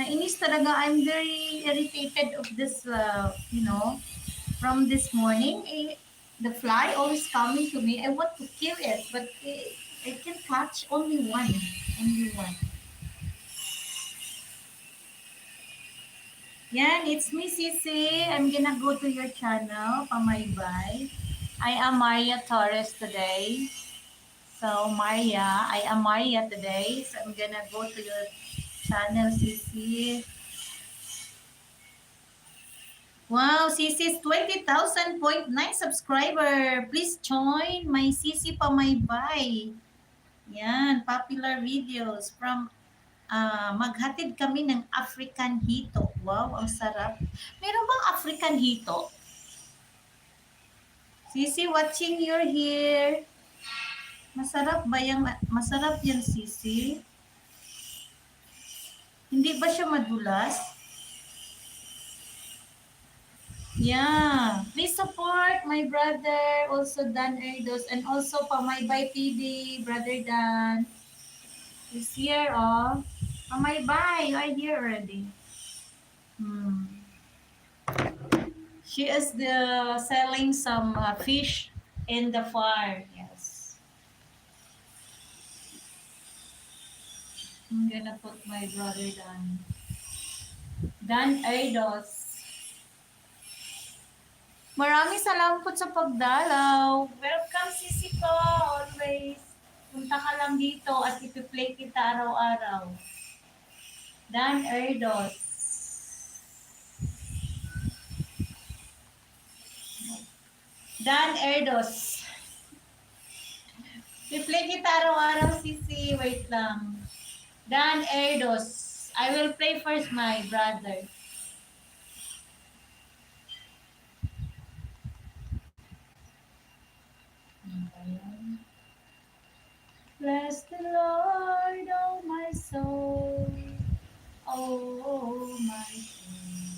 Nainis talaga. I'm very irritated of this, from this morning. The fly always coming to me. I want to kill it, but I can catch only one. Only one. Yan, it's me, Sisi. I'm gonna go to your channel, Pamaybay. I am Maria Torres today. So, Maria, I am Maria today. So, I'm gonna go to your channel, Sisi. Wow, Sisi's 20,000.9 subscriber. Please join my Sisi Pamaybay. Yan, popular videos from maghatid kami ng African hito. Wow, ang sarap. Meron bang African hito? Sisi, watching you're here. Masarap yan, Sisi? Hindi ba siya madulas? Yeah. Please support my brother, also Dan Erdos, and also Pamaybay TV, Brother Dan. He's here, oh. Pamaybay, you are here already. She is selling some fish in the farm. Yes. I'm gonna put my brother Dan. Dan Erdos. Maraming salamat po sa pagdalaw. Welcome, Sisi ko. Always. Punta ka lang dito at ipi-play kita araw-araw. Dan Erdos. Dan Erdos. I-play kita araw-araw, Sisi. Wait lang. Dan Erdos. I will play first, my brother. Bless the Lord, oh my soul, oh my soul.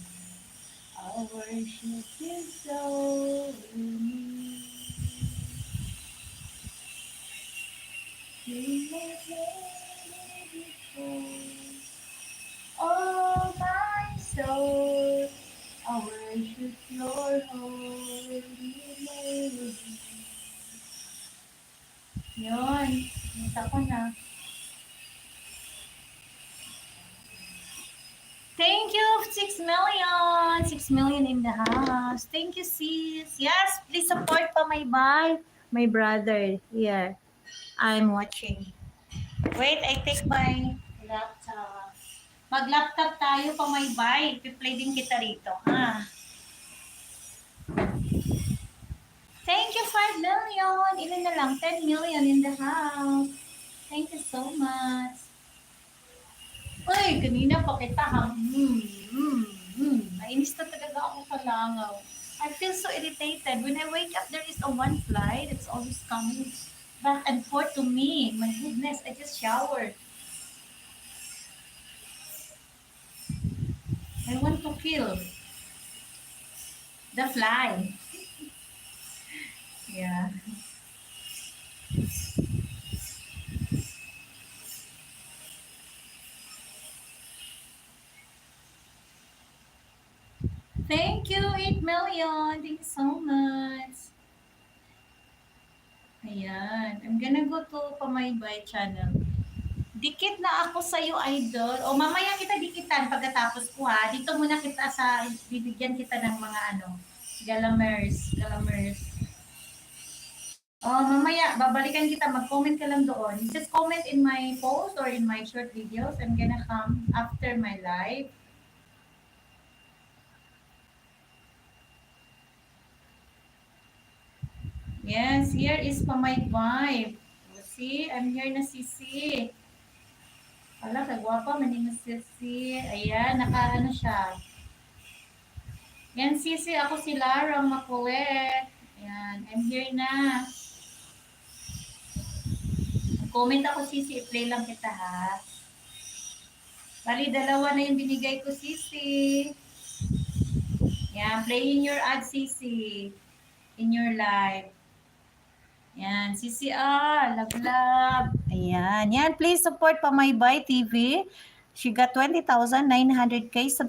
Our worship is so unique. We make it before, oh my soul. I worship your holy name. Yun. Nita ko na. Thank you, 6 million. 6 million in the house. Thank you, sis. Yes, please support Pamaybay. My brother here. I'm watching. Wait, I take my laptop. Mag-laptop tayo, Pamaybay. I-play din kita rito, ha? Thank you, 5 million. Ilan na lang? 10 million in the house. Thank you so much. Uy, kanina pa kita ha. Nainis na talaga ako sa langaw. I feel so irritated. When I wake up, there is a one fly that's always coming back and forth to me. My goodness, I just showered. I want to kill the fly. Yeah. Thank you, 8 million. Thank you so much. Ayan. I'm gonna go to Pamaybay channel. Dikit na ako sa iyo, idol. O mamaya kita dikitan pagkatapos ko ha. Dito muna kita bibigyan kita ng mga galamers. Mamaya, babalikan kita, mag-comment ka lang doon. Just comment in my post or in my short videos. I'm gonna come after my live. Yes, here is Pamaybay. See, I'm here na Sisi. Wala, kagwapa, maning na Sisi. Ayan, nakaano siya. Yan, Sisi, ako si Lara Makuwet. Ayan, I'm here na. Comment ako, Sisi, i-play lang kita, ha? Bali, dalawa na yung binigay ko, Sisi. Yan, playing your ad, Sisi, in your live. Yan, Sisi, love. Ayan, yan, please support Pamaybay TV. She got 20,900K